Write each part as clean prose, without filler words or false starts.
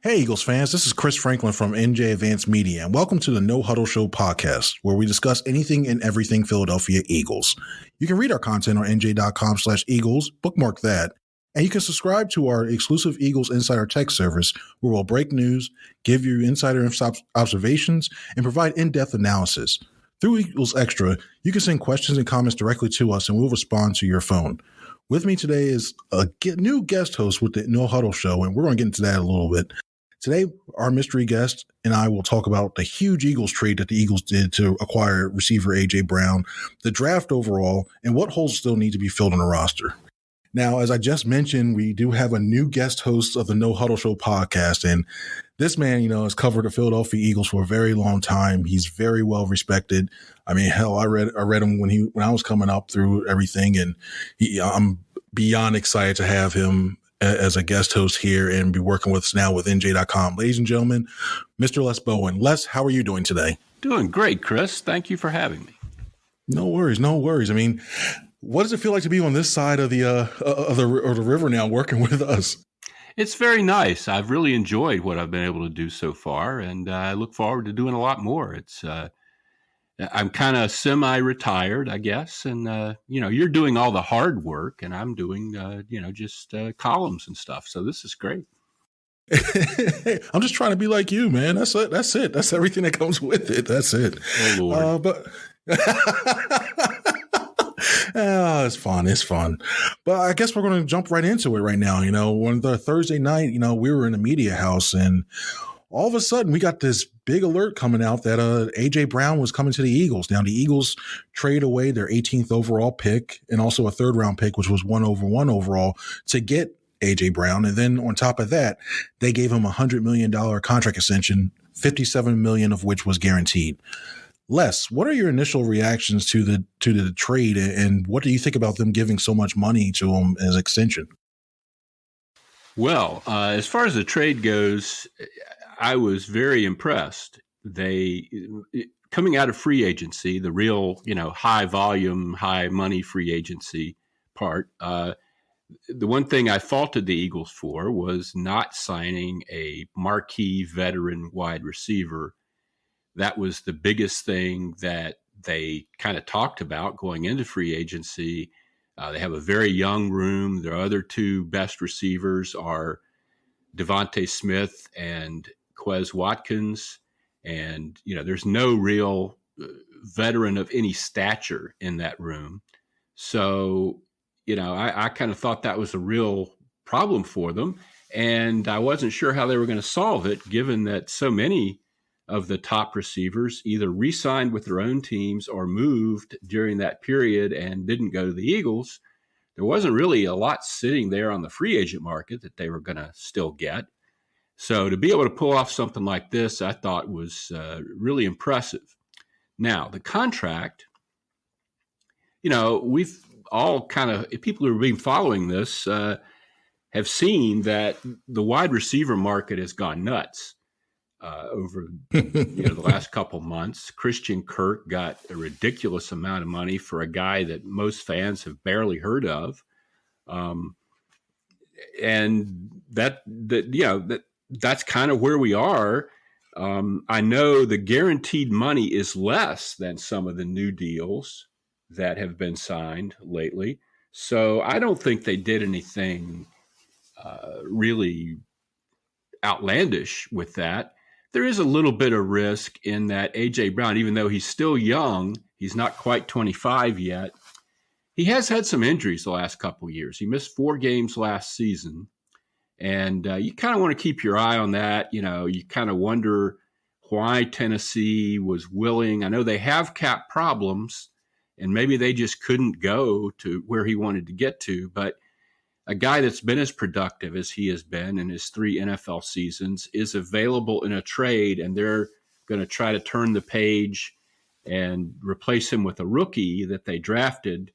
Hey, Eagles fans, this is Chris Franklin from NJ Advanced Media, and welcome to the No Huddle Show podcast, where we discuss anything and everything Philadelphia Eagles. You can read our content on NJ.com/Eagles, bookmark that, and you can subscribe to our exclusive Eagles Insider text service, where we'll break news, give you insider observations, and provide in-depth analysis. Through Eagles Extra, you can send questions and comments directly to us, and we'll respond to your phone. With me today is a new guest host with the No Huddle Show, and we're going to get into that a little bit. Today, our mystery guest and I will talk about the huge Eagles trade that the Eagles did to acquire receiver A.J. Brown, the draft overall, and what holes still need to be filled on the roster. Now, as I just mentioned, we do have a new guest host of the No Huddle Show podcast, and this man, has covered the Philadelphia Eagles for a very long time. He's very well respected. I mean, hell, I read him when I was coming up through everything, and I'm beyond excited to have him as a guest host here and be working with us now with NJ.com. Ladies and gentlemen, Mr. Les Bowen. Les, how are you doing today? Doing great, Chris. Thank you for having me. No worries. I mean, what does it feel like to be on this side of the river now, working with us? It's very nice. I've really enjoyed what I've been able to do so far, and I look forward to doing a lot more. I'm kind of semi-retired, I guess, and you're doing all the hard work, and I'm doing just columns and stuff. So this is great. I'm just trying to be like you, man. That's it. That's everything that comes with it. That's it. Oh, Lord. It's fun. But I guess we're going to jump right into it right now. On the Thursday night, we were in the media house, and all of a sudden we got this big alert coming out that A.J. Brown was coming to the Eagles. Now, the Eagles trade away their 18th overall pick and also a third-round pick, which was 1/1 overall, to get A.J. Brown. And then on top of that, they gave him a $100 million contract extension, $57 million of which was guaranteed. Les, what are your initial reactions to the trade, and what do you think about them giving so much money to him as extension? Well, as far as the trade goes, I was very impressed. They, coming out of free agency, the real, high volume, high money free agency part, the one thing I faulted the Eagles for was not signing a marquee veteran wide receiver. That was the biggest thing that they kind of talked about going into free agency. They have a very young room. Their other two best receivers are Devontae Smith and Quez Watkins. And, there's no real veteran of any stature in that room. So, I kind of thought that was a real problem for them. And I wasn't sure how they were going to solve it, given that so many of the top receivers either re-signed with their own teams or moved during that period and didn't go to the Eagles. There wasn't really a lot sitting there on the free agent market that they were going to still get. So to be able to pull off something like this, I thought was really impressive. Now, the contract, we've all kind of, people who have been following this have seen that the wide receiver market has gone nuts. Over the last couple months. Christian Kirk got a ridiculous amount of money for a guy that most fans have barely heard of, and that's kind of where we are. I know the guaranteed money is less than some of the new deals that have been signed lately, so I don't think they did anything really outlandish with that. There is a little bit of risk in that A.J. Brown, even though he's still young, he's not quite 25 yet. He has had some injuries the last couple of years. He missed 4 games last season. And you kind of want to keep your eye on that. You kind of wonder why Tennessee was willing. I know they have cap problems, and maybe they just couldn't go to where he wanted to get to. But a guy that's been as productive as he has been in his 3 NFL seasons is available in a trade, and they're going to try to turn the page and replace him with a rookie that they drafted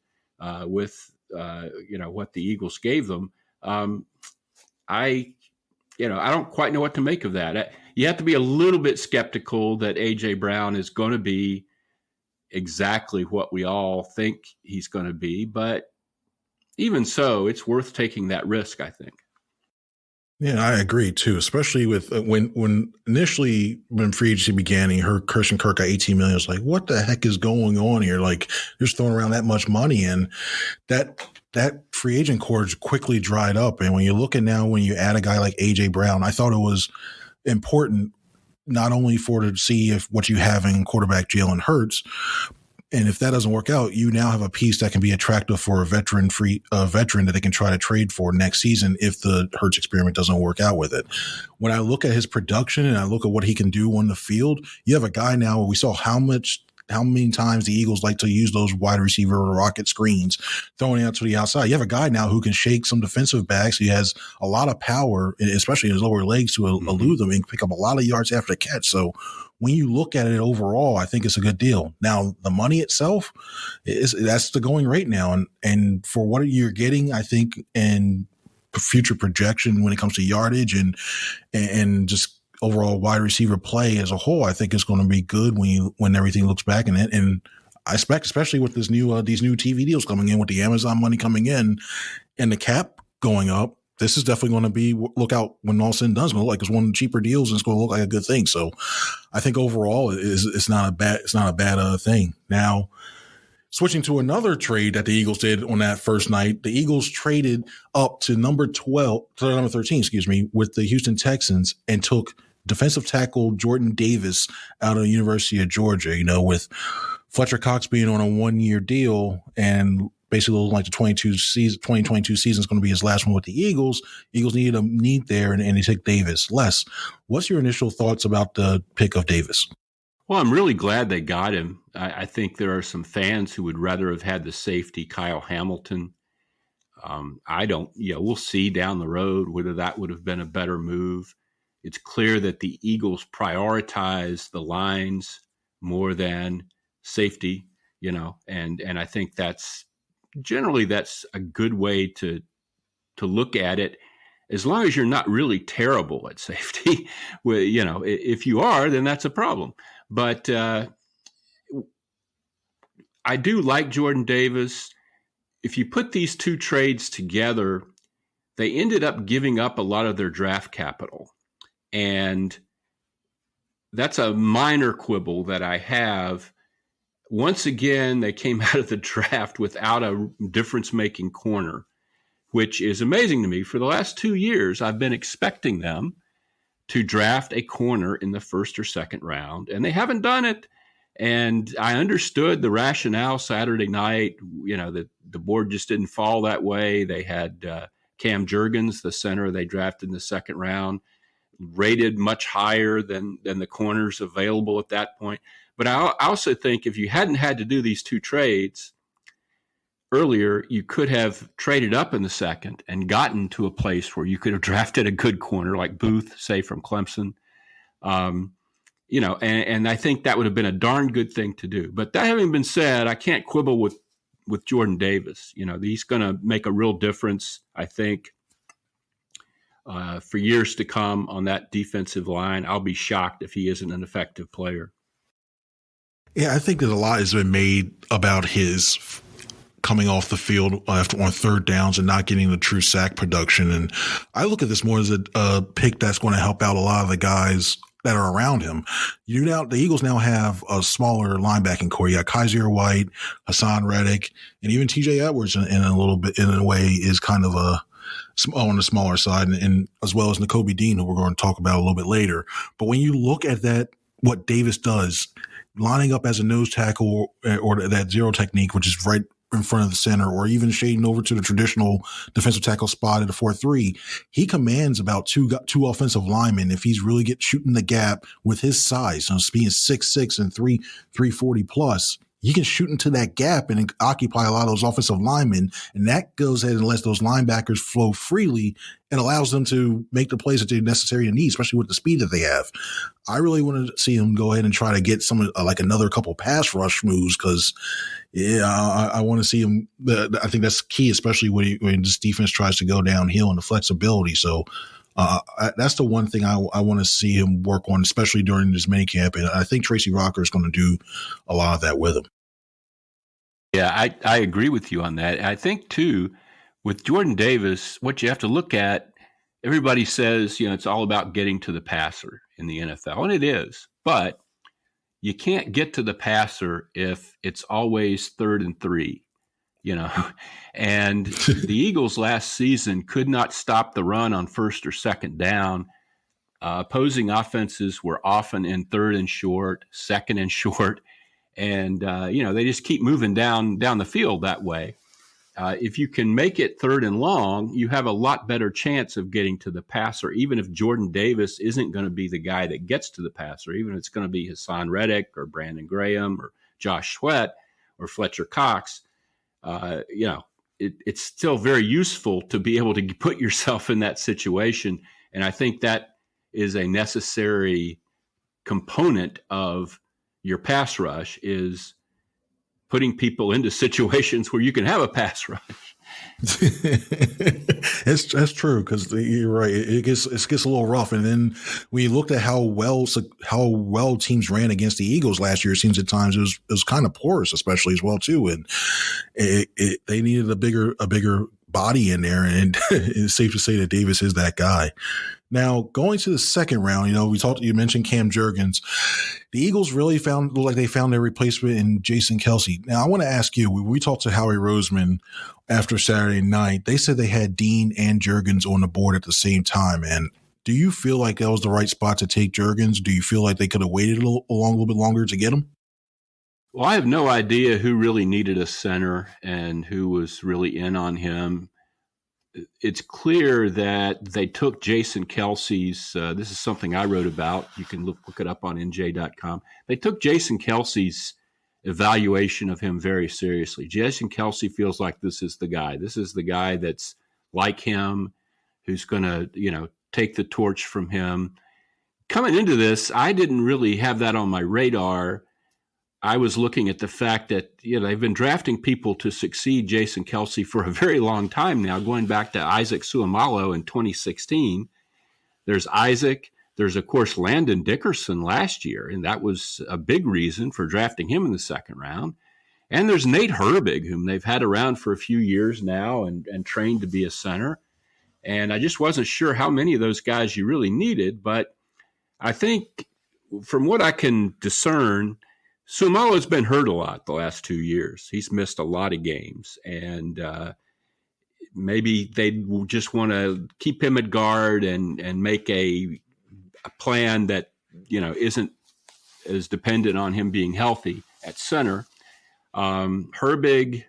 with what the Eagles gave them. I don't quite know what to make of that. You have to be a little bit skeptical that A.J. Brown is going to be exactly what we all think he's going to be, but even so, it's worth taking that risk, I think. Yeah, I agree too. Especially with when initially when free agency began, he heard Christian Kirk got 18 million. It's like, what the heck is going on here? Like, they're just throwing around that much money, and that free agent core quickly dried up. And when you look at now, when you add a guy like AJ Brown, I thought it was important not only for to see if what you have in quarterback Jalen Hurts. And if that doesn't work out, you now have a piece that can be attractive for a veteran that they can try to trade for next season if the Hurts experiment doesn't work out with it. When I look at his production and I look at what he can do on the field, you have a guy now. We saw how many times the Eagles like to use those wide receiver rocket screens, throwing it out to the outside. You have a guy now who can shake some defensive backs. He has a lot of power, especially in his lower legs, to elude them and pick up a lot of yards after the catch. So when you look at it overall, I think it's a good deal. Now, the money itself, that's the going rate now. And for what you're getting, I think, in future projection when it comes to yardage and just overall wide receiver play as a whole, I think it's going to be good when everything looks back in it. And I expect, especially with these new TV deals coming in, with the Amazon money coming in and the cap going up, this is definitely going to be, look out when all said and done, it's going to look like it's one of the cheaper deals and it's going to look like a good thing. So I think overall it's not a bad thing. Now, switching to another trade that the Eagles did on that first night, the Eagles traded up to number 13, with the Houston Texans and took defensive tackle Jordan Davis out of the University of Georgia, with Fletcher Cox being on a 1-year deal and basically looking like the 2022 season is going to be his last one with the Eagles. Eagles needed a need there, and they take Davis. Les, what's your initial thoughts about the pick of Davis? Well, I'm really glad they got him. I think there are some fans who would rather have had the safety Kyle Hamilton. We'll see down the road whether that would have been a better move. It's clear that the Eagles prioritize the lines more than safety, and I think that's a good way to look at it, as long as you're not really terrible at safety. Well, if you are, then that's a problem. But I do like Jordan Davis. If you put these two trades together, they ended up giving up a lot of their draft capital. And that's a minor quibble that I have. Once again, they came out of the draft without a difference-making corner, which is amazing to me. For the last 2 years, I've been expecting them to draft a corner in the first or second round, and they haven't done it. And I understood the rationale Saturday night, that the board just didn't fall that way. They had Cam Jurgens, the center they drafted in the second round, rated much higher than the corners available at that point. But I also think if you hadn't had to do these two trades earlier, you could have traded up in the second and gotten to a place where you could have drafted a good corner like Booth, say, from Clemson. And I think that would have been a darn good thing to do. But that having been said, I can't quibble with Jordan Davis. He's going to make a real difference, I think, for years to come on that defensive line. I'll be shocked if he isn't an effective player. Yeah, I think that a lot has been made about his coming off the field on third downs and not getting the true sack production. And I look at this more as a pick that's going to help out a lot of the guys that are around him. The Eagles now have a smaller linebacking core. You got Kaiser White, Hassan Reddick, and even TJ Edwards in a way is kind of on the smaller side, and as well as Nicolby Dean, who we're going to talk about a little bit later. But when you look at that, what Davis does, lining up as a nose tackle or that zero technique, which is right in front of the center, or even shading over to the traditional defensive tackle spot at a 4-3, he commands about two offensive linemen if he's really shooting the gap with his size. So being 6'6" and 340 plus, you can shoot into that gap and occupy a lot of those offensive linemen, and that goes ahead and lets those linebackers flow freely and allows them to make the plays that they're necessary to need, especially with the speed that they have. I really want to see him go ahead and try to get some like another couple pass rush moves, because I want to see him. I think that's key, especially when this defense tries to go downhill and the flexibility. So that's the one thing I want to see him work on, especially during this minicamp. And I think Tracy Rocker is going to do a lot of that with him. Yeah, I agree with you on that. I think, too, with Jordan Davis, what you have to look at everybody says, it's all about getting to the passer in the NFL, and it is, but you can't get to the passer if it's always 3rd and 3, and the Eagles last season could not stop the run on 1st or 2nd down. Opposing offenses were often in 3rd and short, 2nd and short, and they just keep moving down the field that way. If you can make it 3rd and long, you have a lot better chance of getting to the passer, even if Jordan Davis isn't going to be the guy that gets to the passer, even if it's going to be Hassan Reddick or Brandon Graham or Josh Sweat or Fletcher Cox. It's still very useful to be able to put yourself in that situation. And I think that is a necessary component of your pass rush, is putting people into situations where you can have a pass rush. That's true, because you're right. It gets a little rough, and then we looked at how well teams ran against the Eagles last year. It seems at times it was kind of porous, especially as well too, and they needed a bigger body in there, and it's safe to say that Davis is that guy. Now, going to the second round, you mentioned Cam Jurgens. The Eagles really looked like they found their replacement in Jason Kelce. Now, I want to ask you, when we talked to Howie Roseman after Saturday night, they said they had Dean and Jurgens on the board at the same time. And do you feel like that was the right spot to take Jurgens? Do you feel like they could have waited a little bit longer to get him? Well, I have no idea who really needed a center and who was really in on him. It's clear that they took Jason Kelce's, this is something I wrote about. You can look it up on NJ.com. They took Jason Kelce's evaluation of him very seriously. Jason Kelce feels like this is the guy. This is the guy that's like him, who's going to, take the torch from him. Coming into this, I didn't really have that on my radar. I was looking at the fact that, they've been drafting people to succeed Jason Kelce for a very long time now, going back to Isaac Seumalo in 2016. There's Isaac. There's, of course, Landon Dickerson last year, and that was a big reason for drafting him in the 2nd round. And there's Nate Herbig, whom they've had around for a few years now and trained to be a center. And I just wasn't sure how many of those guys you really needed. But I think from what I can discern, Seumalo's been hurt a lot the last 2 years. He's missed a lot of games, and maybe they just want to keep him at guard and make a plan that, isn't as dependent on him being healthy at center. Herbig,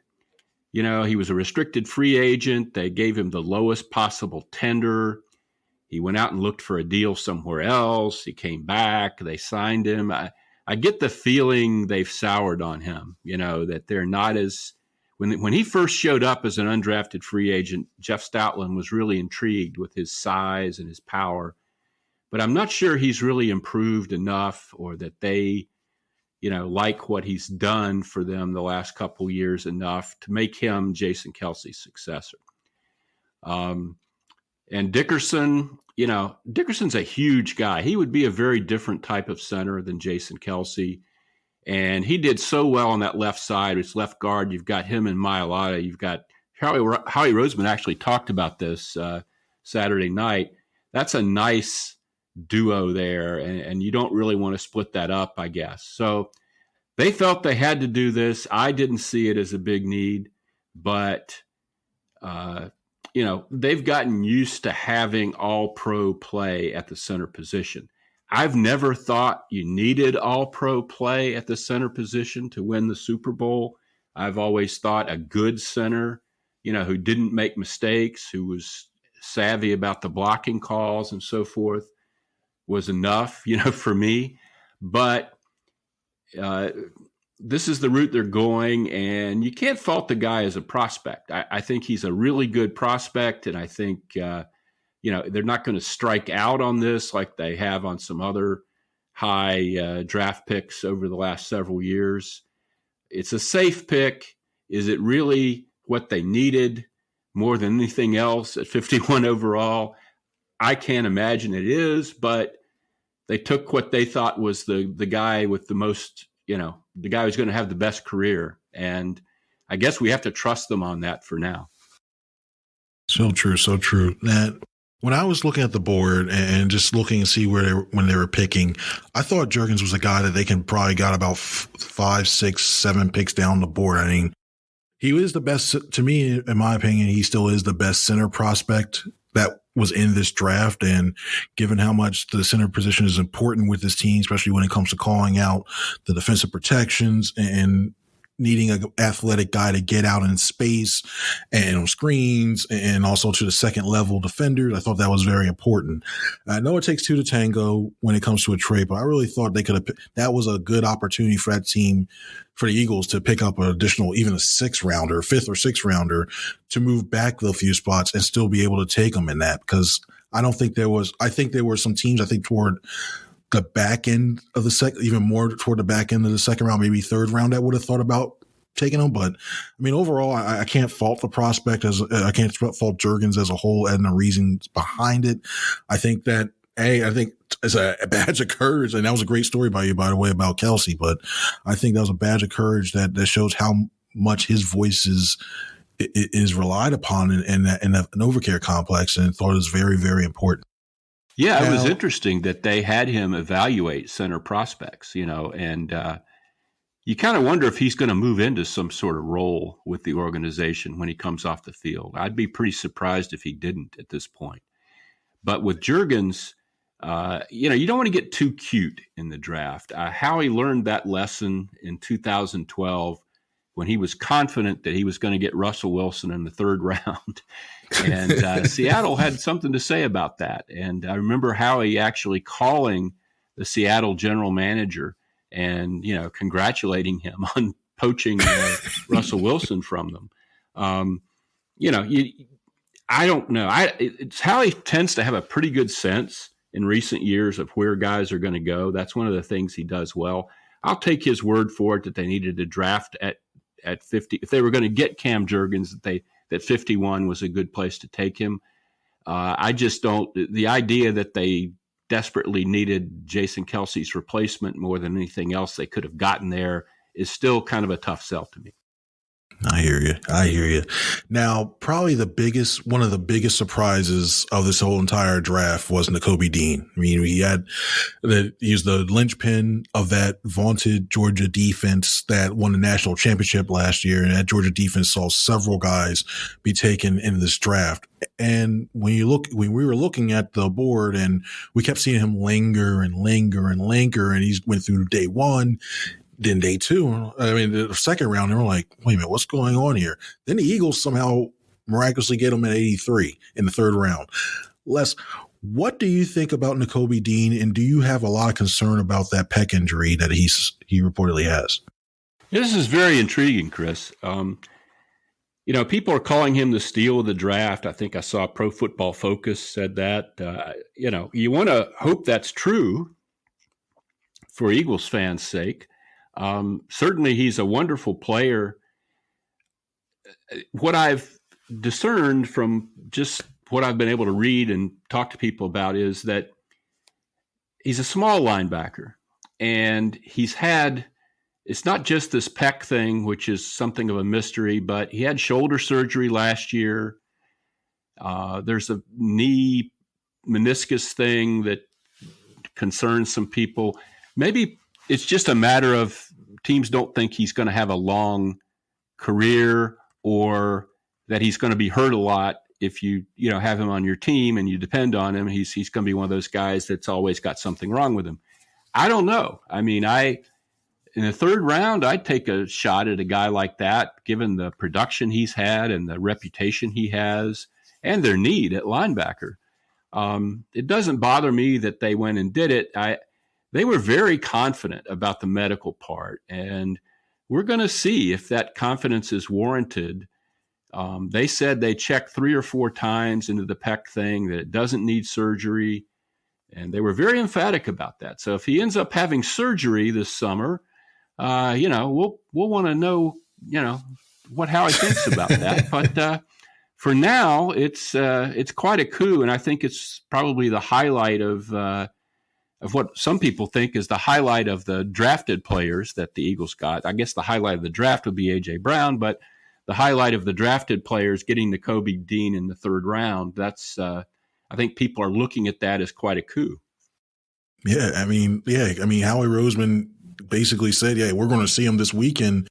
he was a restricted free agent. They gave him the lowest possible tender. He went out and looked for a deal somewhere else. He came back. They signed him. I get the feeling they've soured on him, that they're not as – when he first showed up as an undrafted free agent, Jeff Stoutland was really intrigued with his size and his power. But I'm not sure he's really improved enough, or that they, like what he's done for them the last couple years enough to make him Jason Kelce's successor. And Dickerson – Dickerson's a huge guy. He would be a very different type of center than Jason Kelce. And he did so well on that left side. It's left guard. You've got him and Mailata. You've got Howie Roseman actually talked about this Saturday night. That's a nice duo there, and you don't really want to split that up, I guess. So they felt they had to do this. I didn't see it as a big need, but they've gotten used to having all-pro play at the center position. I've never thought you needed all-pro play at the center position to win the Super Bowl. I've always thought a good center, who didn't make mistakes, who was savvy about the blocking calls and so forth, was enough, for me. But this is the route they're going, and you can't fault the guy as a prospect. I think he's a really good prospect, and I think, they're not going to strike out on this like they have on some other high draft picks over the last several years. It's a safe pick. Is it really what they needed more than anything else at 51 overall? I can't imagine it is, but they took what they thought was the guy with the most, the guy who's going to have the best career. And I guess we have to trust them on that for now. So true. So true. That When I was looking at the board and just looking to see when they were picking, I thought Juergens was a guy that they can probably got about 5, 6, 7 picks down the board. I mean, he was the best, to me, in my opinion, he still is the best center prospect that was in this draft. And given how much the center position is important with this team, especially when it comes to calling out the defensive protections and needing an athletic guy to get out in space and on screens and also to the second level defenders. I thought that was very important. I know it takes 2 to tango when it comes to a trade, but I really thought they could have, that was a good opportunity for that team, for the Eagles, to pick up an additional, even a 6th rounder, 5th or 6th rounder, to move back a few spots and still be able to take them in that. Because I think there were some teams, I think toward the back end of the second, even more toward the back end of the second round, maybe 3rd round, that would have thought about taking them. But I mean, overall, I can't fault the prospect I can't fault Juergens as a whole and the reasons behind it. I think that, I think it's a badge of courage, and that was a great story by you, by the way, about Kelsey. But I think that was a badge of courage that shows how much his voice is relied upon in an Overcare complex, and thought it was very, very important. Yeah, it was interesting that they had him evaluate center prospects, and you kind of wonder if he's going to move into some sort of role with the organization when he comes off the field. I'd be pretty surprised if he didn't at this point. But with Juergens, you don't want to get too cute in the draft. Howie learned that lesson in 2012 when he was confident that he was going to get Russell Wilson in the 3rd round. And Seattle had something to say about that. And I remember Howie actually calling the Seattle general manager and, congratulating him on poaching Russell Wilson from them. I don't know. Howie tends to have a pretty good sense in recent years of where guys are going to go. That's one of the things he does well. I'll take his word for it that they needed to draft at 50. If they were going to get Cam Juergens, that 51 was a good place to take him. I just don't. The idea that they desperately needed Jason Kelsey's replacement more than anything else they could have gotten there is still kind of a tough sell to me. I hear you. Now, probably one of the biggest surprises of this whole entire draft was Nicolby Dean. I mean, he's the linchpin of that vaunted Georgia defense that won the national championship last year. And that Georgia defense saw several guys be taken in this draft. And when we were looking at the board and we kept seeing him linger, and he went through day 1. Then day 2, I mean, the 2nd round, they were like, wait a minute, what's going on here? Then the Eagles somehow miraculously get him at 83 in the 3rd round. Les, what do you think about Nicolby Dean, and do you have a lot of concern about that pec injury that he reportedly has? This is very intriguing, Chris. People are calling him the steal of the draft. I think I saw Pro Football Focus said that. You want to hope that's true for Eagles fans' sake. Certainly he's a wonderful player. What I've discerned from just what I've been able to read and talk to people about is that he's a small linebacker, and it's not just this pec thing, which is something of a mystery, but he had shoulder surgery last year. There's a knee meniscus thing that concerns some people. Maybe it's just a matter of teams don't think he's going to have a long career, or that he's going to be hurt a lot if you have him on your team and you depend on him. He's going to be one of those guys that's always got something wrong with him. I don't know. I mean, in the 3rd round, I'd take a shot at a guy like that, given the production he's had and the reputation he has and their need at linebacker. It doesn't bother me that they went and did it. They were very confident about the medical part, and we're going to see if that confidence is warranted. They said they checked 3 or 4 times into the pec thing, that it doesn't need surgery, and they were very emphatic about that. So if he ends up having surgery this summer, we'll want to know, how he thinks about that. But for now, it's quite a coup, and I think it's probably the highlight of what some people think is the highlight of the drafted players that the Eagles got. I guess the highlight of the draft would be A.J. Brown, but the highlight of the drafted players getting Nicolby Dean in the 3rd round, that's I think people are looking at that as quite a coup. Yeah, I mean, Howie Roseman basically said, yeah, we're going to see him this weekend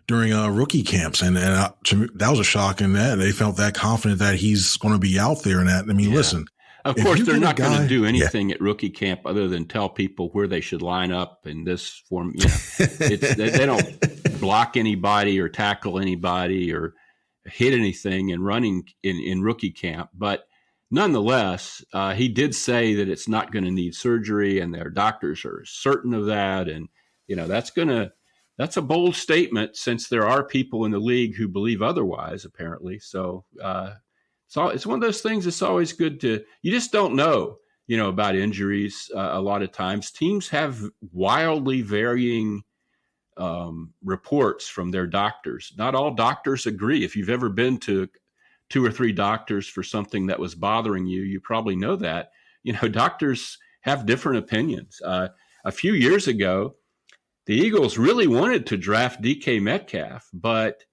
during rookie camps. And to me, that was a shock in that they felt that confident that he's going to be out there. And that, I mean, listen. Of course, they're not going to do anything at rookie camp other than tell people where they should line up in this form. You know, they don't block anybody or tackle anybody or hit anything in running in rookie camp. But nonetheless, he did say that it's not going to need surgery, and their doctors are certain of that. And, you know, that's a bold statement, since there are people in the league who believe otherwise, apparently. So it's one of those things that's always good you just don't know, you know, about injuries. A lot of times teams have wildly varying reports from their doctors. Not all doctors agree. If you've ever been to 2 or 3 doctors for something that was bothering you, you probably know that, you know, doctors have different opinions. A few years ago, the Eagles really wanted to draft DK Metcalf, but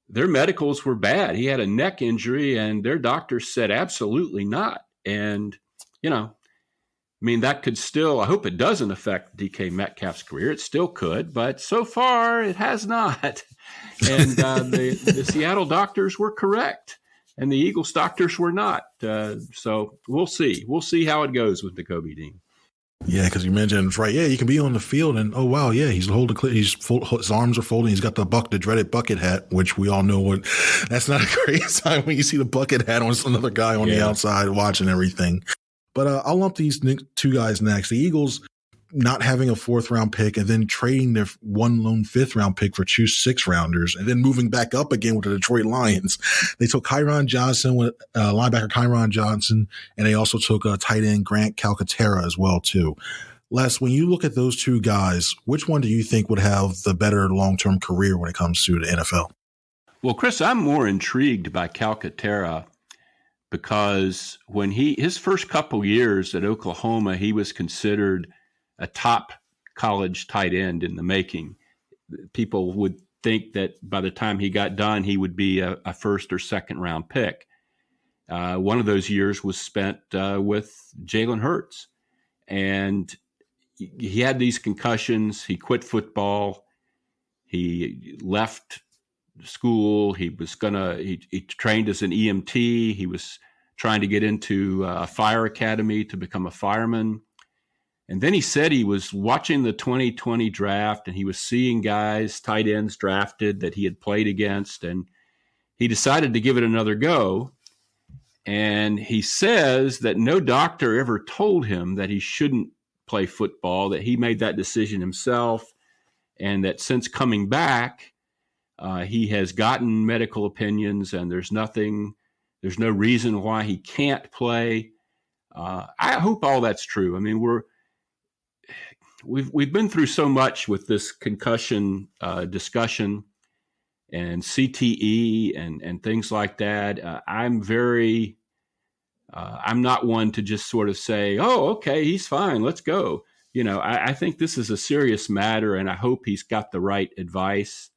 their medicals were bad. He had a neck injury, and their doctors said absolutely not. And, you know, I mean, that could still, I hope it doesn't affect DK Metcalf's career. It still could, but so far it has not. And the Seattle doctors were correct, and the Eagles doctors were not. So we'll see. We'll see how it goes with Nicolby Dean. Yeah, because you mentioned it's right. Yeah, you can be on the field and oh wow, yeah, he's holding his arms are folding. He's got the dreaded bucket hat, which we all know that's not a great sign when you see the bucket hat on another guy on the outside watching everything. But I'll lump these 2 guys next. The Eagles not having a 4th round pick and then trading their one lone 5th round pick for 2 6th rounders and then moving back up again with the Detroit Lions. They took Kyron Johnson with linebacker Kyron Johnson, and they also took tight end Grant Calcaterra as well too. Les, when you look at those 2 guys, which one do you think would have the better long-term career when it comes to the NFL? Well, Chris, I'm more intrigued by Calcaterra because when his first couple years at Oklahoma, he was considered a top college tight end in the making. People would think that by the time he got done, he would be a 1st or 2nd round pick. One of those years was spent with Jalen Hurts, and he had these concussions. He quit football. He left school. He trained as an EMT. He was trying to get into a fire academy to become a fireman. And then he said he was watching the 2020 draft and he was seeing guys, tight ends drafted that he had played against, and he decided to give it another go. And he says that no doctor ever told him that he shouldn't play football, that he made that decision himself, and that since coming back, he has gotten medical opinions and there's no reason why he can't play. I hope all that's true. I mean, we've been through so much with this concussion discussion and CTE and things like that. I'm not one to just sort of say, oh, okay, he's fine, let's go. You know, I think this is a serious matter, and I hope he's got the right advice.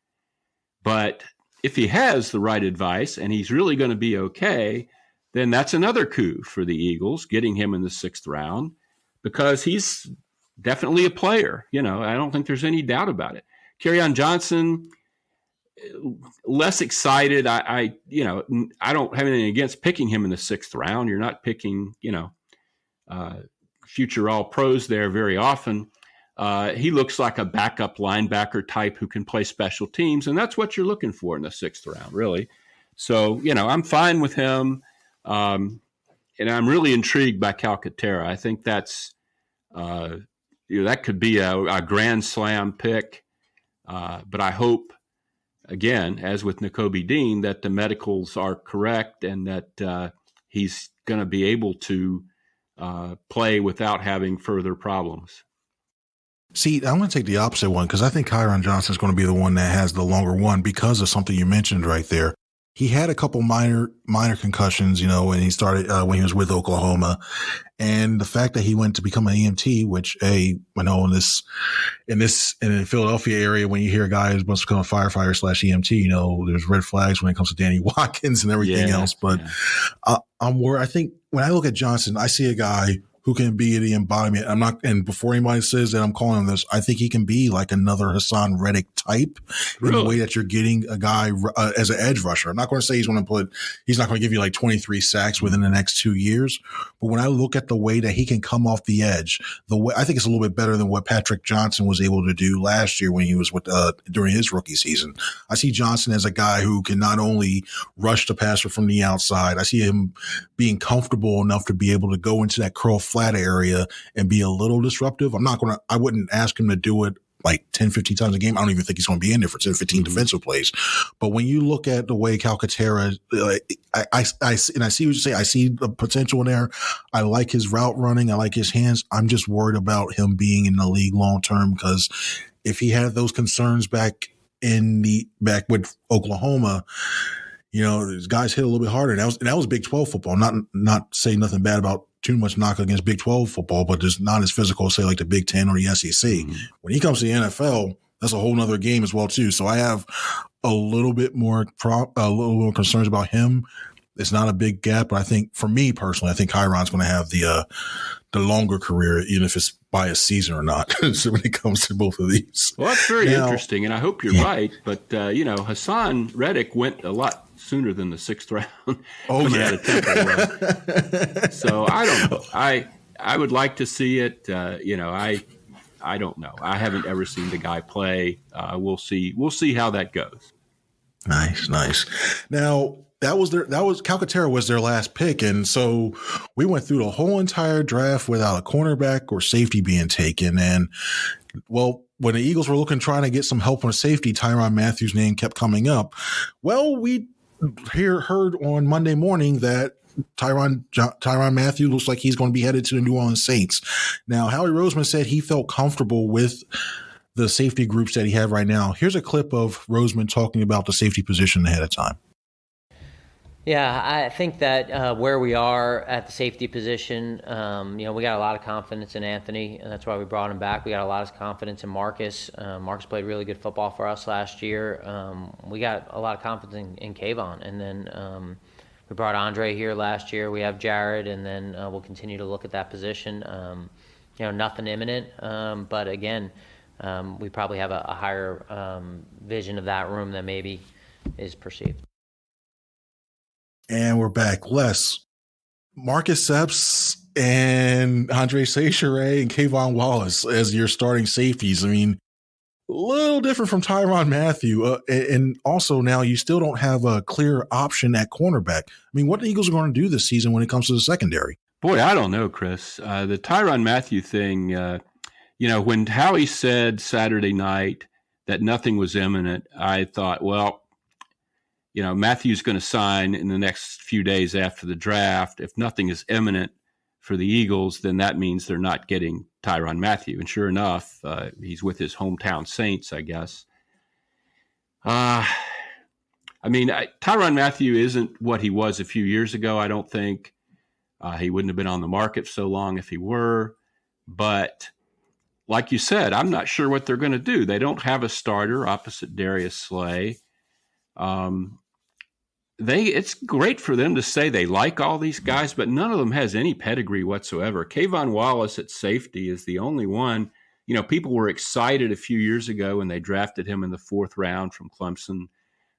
But if he has the right advice and he's really going to be okay, then that's another coup for the Eagles, getting him in the 6th round, because he's definitely a player. You know, I don't think there's any doubt about it. Kyron Johnson, less excited. I don't have anything against picking him in the 6th round. You're not picking, future All-Pros there very often. He looks like a backup linebacker type who can play special teams, and that's what you're looking for in the 6th round, really. So, I'm fine with him, and I'm really intrigued by Calcaterra. I think that's that could be a grand slam pick, but I hope, again, as with Nicolby Dean, that the medicals are correct and that he's going to be able to play without having further problems. See, I'm going to take the opposite one because I think Kyron Johnson is going to be the one that has the longer one because of something you mentioned right there. he had a couple minor concussions, when he started, when he was with Oklahoma. And the fact that he went to become an EMT, which in the Philadelphia area, when you hear a guy who wants to become a firefighter / EMT, there's red flags when it comes to Danny Watkins and everything else. But I'm worried. I think when I look at Johnson, I see a guy who can be the embodiment. And before anybody says that I'm calling him this, I think he can be like another Hassan Reddick type in the way that you're getting a guy as an edge rusher. I'm not going to say he's not going to give you like 23 sacks within the next 2 years. But when I look at the way that he can come off the edge, I think it's a little bit better than what Patrick Johnson was able to do last year when he was during his rookie season. I see Johnson as a guy who can not only rush the passer from the outside, I see him being comfortable enough to be able to go into that curl flat area and be a little disruptive. I wouldn't ask him to do it like 10, 15 times a game. I don't even think he's going to be in there for 10, 15 defensive plays. But when you look at the way Calcaterra, I see what you say. I see the potential in there. I like his route running. I like his hands. I'm just worried about him being in the league long term, because if he had those concerns back with Oklahoma, these guys hit a little bit harder. And that was Big 12 football. Not saying nothing bad about too much knock against Big 12 football, but just not as physical, say, like the Big 10 or the SEC. Mm-hmm. When he comes to the NFL, that's a whole nother game as well, too. So I have a little bit more concerns about him. It's not a big gap, but I think, for me personally, I think Kyron's going to have the longer career, even if it's by a season or not. So when it comes to both of these. Well, that's very interesting, and I hope you're right. But, Hassan Reddick went a lot sooner than the 6th round. Out of Temple. So I don't know. I would like to see it. I don't know. I haven't ever seen the guy play. We'll see how that goes. Nice. Now, Calcaterra was their last pick. And so we went through the whole entire draft without a cornerback or safety being taken. And when the Eagles were trying to get some help on safety, Tyrann Mathieu's name kept coming up. Well, we heard on Monday morning that Tyrann Mathieu looks like he's going to be headed to the New Orleans Saints. Now, Howie Roseman said he felt comfortable with the safety groups that he had right now. Here's a clip of Roseman talking about the safety position ahead of time. Yeah, I think that where we are at the safety position, we got a lot of confidence in Anthony, and that's why we brought him back. We got a lot of confidence in Marcus. Marcus played really good football for us last year. We got a lot of confidence in Kayvon, and then we brought Andre here last year. We have Jared, and then we'll continue to look at that position. Nothing imminent, but again, we probably have a higher vision of that room than maybe is perceived. And we're back. Les, Marcus Epps and Andre Seycheret and Kayvon Wallace as your starting safeties. I mean, a little different from Tyrann Mathieu. And also now you still don't have a clear option at cornerback. I mean, what the Eagles are going to do this season when it comes to the secondary? Boy, I don't know, Chris. The Tyrann Mathieu thing, when Howie said Saturday night that nothing was imminent, I thought, well, Matthew's going to sign in the next few days after the draft. If nothing is imminent for the Eagles, then that means they're not getting Tyrann Mathieu. And sure enough, he's with his hometown Saints, I guess. Tyrann Mathieu isn't what he was a few years ago, I don't think. He wouldn't have been on the market so long if he were. But like you said, I'm not sure what they're going to do. They don't have a starter opposite Darius Slay. It's great for them to say they like all these guys, but none of them has any pedigree whatsoever. Kayvon Wallace at safety is the only one. People were excited a few years ago when they drafted him in the 4th round from Clemson.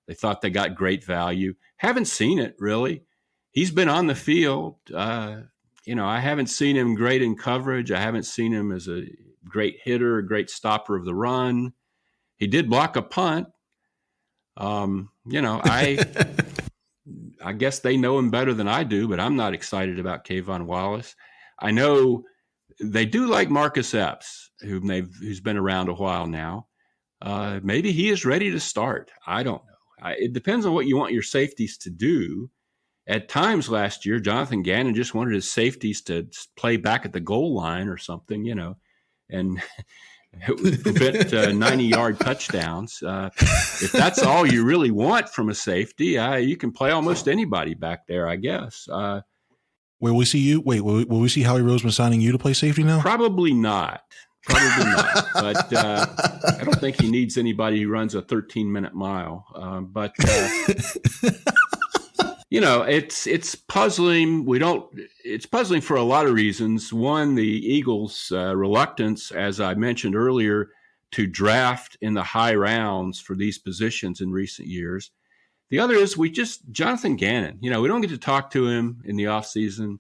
They thought they got great value. Haven't seen it, really. He's been on the field. I haven't seen him great in coverage. I haven't seen him as a great hitter, a great stopper of the run. He did block a punt. I guess they know him better than I do, but I'm not excited about Kayvon Wallace. I know they do like Marcus Epps, who's been around a while now. Maybe he is ready to start. I don't know. It depends on what you want your safeties to do. At times last year, Jonathan Gannon just wanted his safeties to play back at the goal line or something, and It would prevent 90-yard touchdowns. If that's all you really want from a safety, you can play almost anybody back there, I guess. Will we see you? Wait, will we see Howie Roseman signing you to play safety now? Probably not. But I don't think he needs anybody who runs a 13-minute mile. It's puzzling. It's puzzling for a lot of reasons. One, the Eagles' reluctance, as I mentioned earlier, to draft in the high rounds for these positions in recent years. The other is Jonathan Gannon. We don't get to talk to him in the offseason.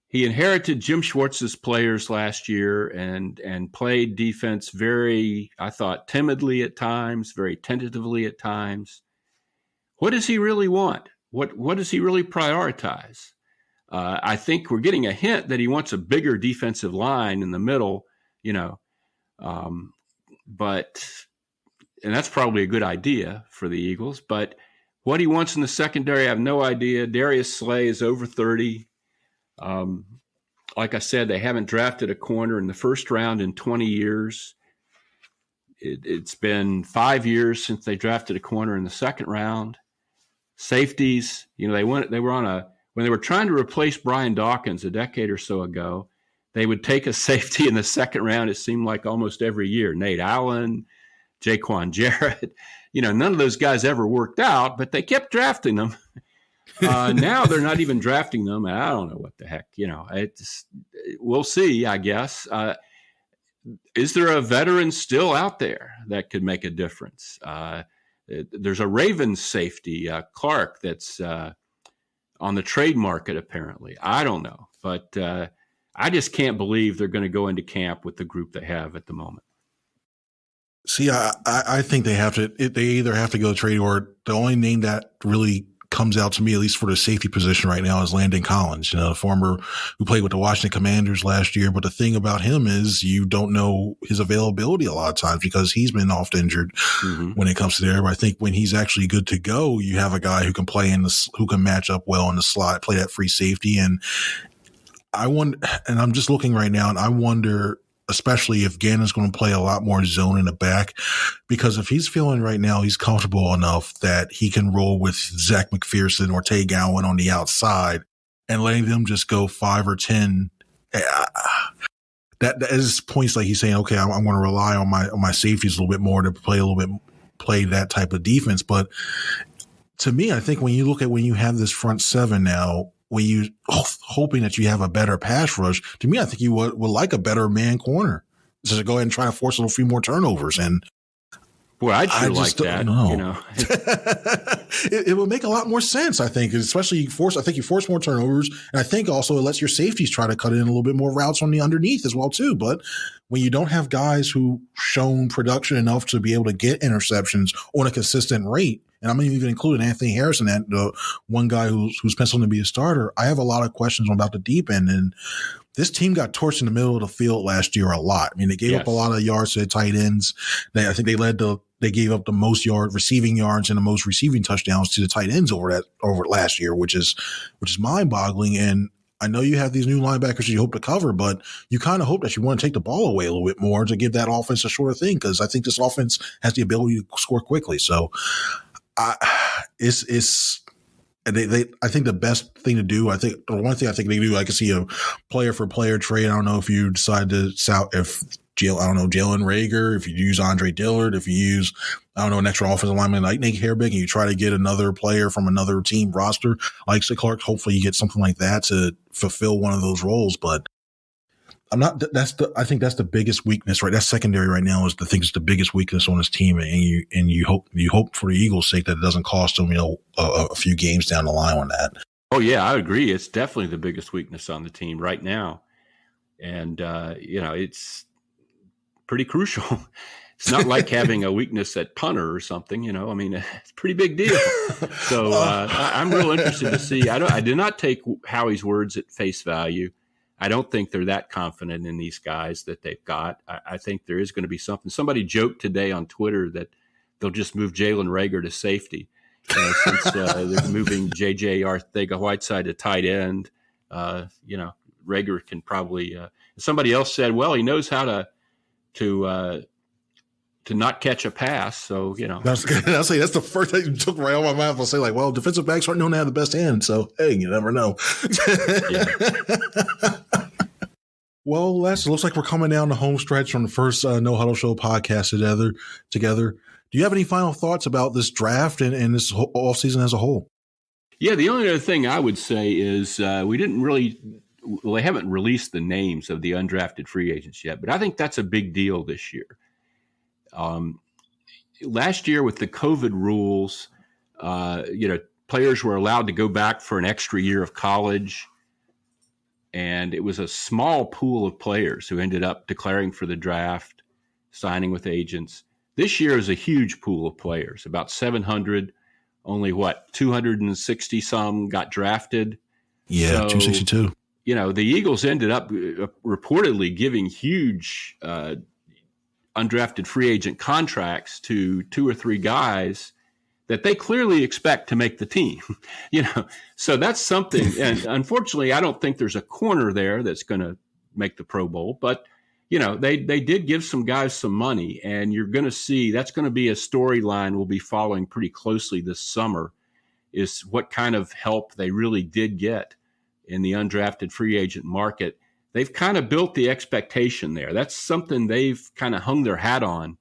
He inherited Jim Schwartz's players last year and played defense very, I thought, timidly at times, very tentatively at times. What does he really want? What does he really prioritize? I think we're getting a hint that he wants a bigger defensive line in the middle, and that's probably a good idea for the Eagles. But what he wants in the secondary, I have no idea. Darius Slay is over 30. Like I said, they haven't drafted a corner in the first round in 20 years. It's been 5 years since they drafted a corner in the second round. Safeties, when they were trying to replace Brian Dawkins a decade or so ago, they would take a safety in the second round. It seemed like almost every year. Nate Allen, Jaquan Jarrett, none of those guys ever worked out, but they kept drafting them. Now they're not even drafting them. And I don't know what the heck, we'll see, I guess. Is there a veteran still out there that could make a difference? There's a Ravens safety, Clark, that's on the trade market, apparently. I don't know. But I just can't believe they're going to go into camp with the group they have at the moment. See, I think they have to. They either have to go trade, or the only name that really comes out to me, at least for the safety position right now, is Landon Collins, the former who played with the Washington Commanders last year. But the thing about him is you don't know his availability a lot of times because he's been oft injured when it comes to there. But I think when he's actually good to go, you have a guy who can play who can match up well in the slot, play that free safety. And I'm just looking right now, and I wonder, especially if Gannon's going to play a lot more zone in the back, because if he's feeling right now he's comfortable enough that he can roll with Zach McPherson or Tay Gowan on the outside and letting them just go 5 or 10, that is points like he's saying, okay, I'm going to rely on my safeties a little bit more to play that type of defense. But to me, I think when you have this front seven now, when you hoping that you have a better pass rush, to me, I think you would like a better man corner. So to go ahead and try to force a few more turnovers. And boy, I'd sure like that. It would make a lot more sense, I think, especially you force more turnovers. And I think also it lets your safeties try to cut in a little bit more routes on the underneath as well, too. But when you don't have guys who shown production enough to be able to get interceptions on a consistent rate, and I'm even including Anthony Harrison, the one guy who's penciled to be a starter, I have a lot of questions about the deep end. And this team got torched in the middle of the field last year a lot. I mean, they gave up a lot of yards to the tight ends. I think they gave up the most receiving yards and the most receiving touchdowns to the tight ends over last year, which is mind boggling. And I know you have these new linebackers you hope to cover, but you kind of hope that you want to take the ball away a little bit more to give that offense a shorter thing, because I think this offense has the ability to score quickly. So I think the best thing to do, the one thing I think they do, I can see a player for player trade. I don't know if you decide to Jalen Reagor, if you use Andre Dillard, if you use, an extra offensive lineman like Nate Herbig, and you try to get another player from another team roster like Clark. Hopefully you get something like that to fulfill one of those roles. But I think that's the biggest weakness, right? That secondary right now is the biggest weakness on this team. And you hope for the Eagles' sake that it doesn't cost them, a few games down the line on that. Oh yeah, I agree. It's definitely the biggest weakness on the team right now. And, it's pretty crucial. It's not like having a weakness at punter or something, it's a pretty big deal. So I'm real interested to see. I did not take Howie's words at face value. I don't think they're that confident in these guys that they've got. I think there is going to be something. Somebody joked today on Twitter that they'll just move Jalen Reagor to safety since they're moving J.J. Arcega-Whiteside to tight end. Reagor can probably somebody else said, well, he knows how to to not catch a pass. So, I'll say that's the first thing you took right out of my mouth. I'll say like, well, defensive backs aren't known to have the best hand. So, hey, you never know. Well, Les, it looks like we're coming down the home stretch from the first No Huddle Show podcast together. Do you have any final thoughts about this draft and this off season as a whole? Yeah, the only other thing I would say is they haven't released the names of the undrafted free agents yet, but I think that's a big deal this year. Last year with the COVID rules, players were allowed to go back for an extra year of college. And it was a small pool of players who ended up declaring for the draft, signing with agents. This year is a huge pool of players, about 700, only 260 some got drafted. Yeah, so, 262. The Eagles ended up reportedly giving huge undrafted free agent contracts to 2 or 3 guys that they clearly expect to make the team, so that's something. And unfortunately, I don't think there's a corner there that's going to make the Pro Bowl, but they did give some guys some money, and you're going to see that's going to be a storyline we'll be following pretty closely this summer, is what kind of help they really did get in the undrafted free agent market. They've kind of built the expectation there. That's something they've kind of hung their hat on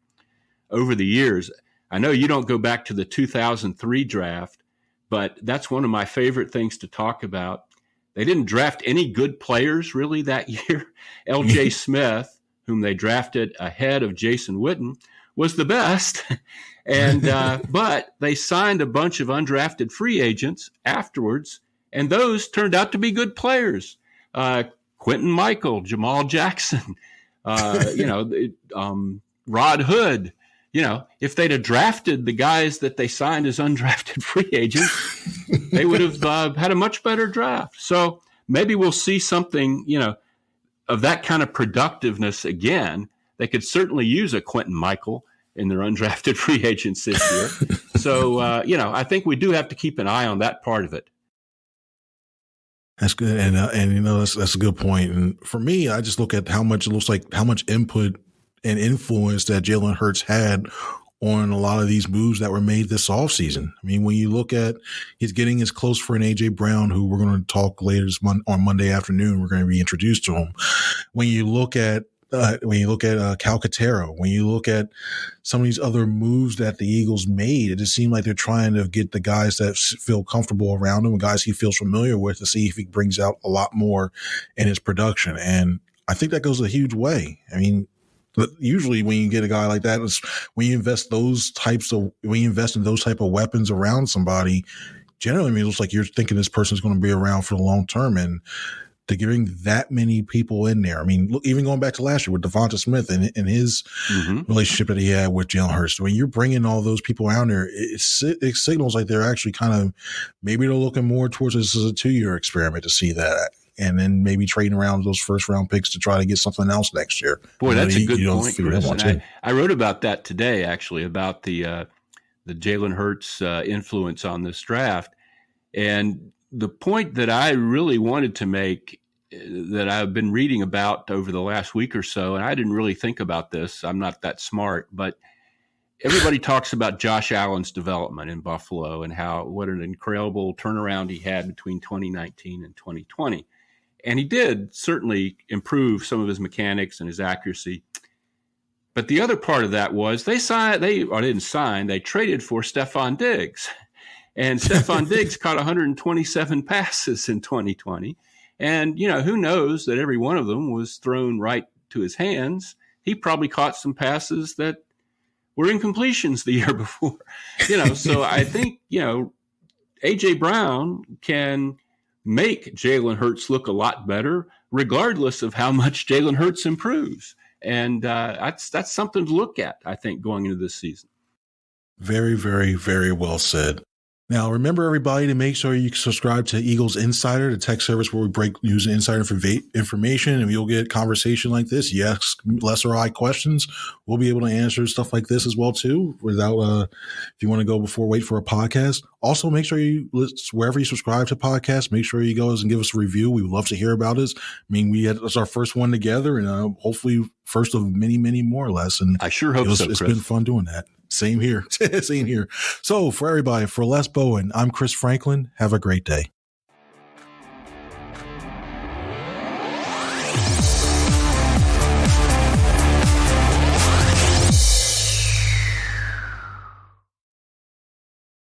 over the years. I know you don't go back to the 2003 draft, but that's one of my favorite things to talk about. They didn't draft any good players really that year. L.J. Smith, whom they drafted ahead of Jason Witten, was the best. And but they signed a bunch of undrafted free agents afterwards, and those turned out to be good players. Quentin Michael, Jamal Jackson, Rod Hood. If they'd have drafted the guys that they signed as undrafted free agents, they would have had a much better draft. So maybe we'll see something, of that kind of productiveness again. They could certainly use a Quentin Michael in their undrafted free agents this year. So, I think we do have to keep an eye on that part of it. That's good. And that's a good point. And for me, I just look at how much input and influence that Jalen Hurts had on a lot of these moves that were made this offseason. I mean, when you look at he's getting his close friend A.J. Brown, who we're going to talk later on Monday afternoon, we're going to be introduced to him. When you look at Calcaterra, when you look at some of these other moves that the Eagles made, it just seemed like they're trying to get the guys that feel comfortable around him, guys he feels familiar with, to see if he brings out a lot more in his production. And I think that goes a huge way. I mean, usually when you get a guy like that, when you invest in those type of weapons around somebody, generally it looks like you're thinking this person's going to be around for the long term. And to giving that many people in there, I mean, look, even going back to last year with Devonta Smith and his relationship that he had with Jalen Hurts, when you're bringing all those people around there, it signals like they're actually kind of, maybe they're looking more towards this as a 2-year experiment to see that. And then maybe trading around those first round picks to try to get something else next year. Boy, that's a good point, Chris. I wrote about that today, actually, about the Jalen Hurts influence on this draft. And the point that I really wanted to make, that I've been reading about over the last week or so, and I didn't really think about this, I'm not that smart, but everybody talks about Josh Allen's development in Buffalo and what an incredible turnaround he had between 2019 and 2020. And he did certainly improve some of his mechanics and his accuracy. But the other part of that was they traded for Stephon Diggs. And Stephon Diggs caught 127 passes in 2020. And, who knows that every one of them was thrown right to his hands. He probably caught some passes that were incompletions the year before. So I think, A.J. Brown can make Jalen Hurts look a lot better, regardless of how much Jalen Hurts improves. And that's something to look at, I think, going into this season. Very, very, very well said. Now, remember, everybody, to make sure you subscribe to Eagles Insider, the tech service where we break news and insider information, and you'll get conversation like this. You ask Les or I questions, we'll be able to answer stuff like this as well, too, without, if you want to go wait for a podcast. Also, make sure wherever you subscribe to podcasts, make sure you go and give us a review. We would love to hear about it. I mean, it's our first one together, and hopefully first of many, many more, Les. And I sure hope so, It's Chris. been fun doing that. Same here. Same here. So for everybody, for Les Bowen, I'm Chris Franklin. Have a great day.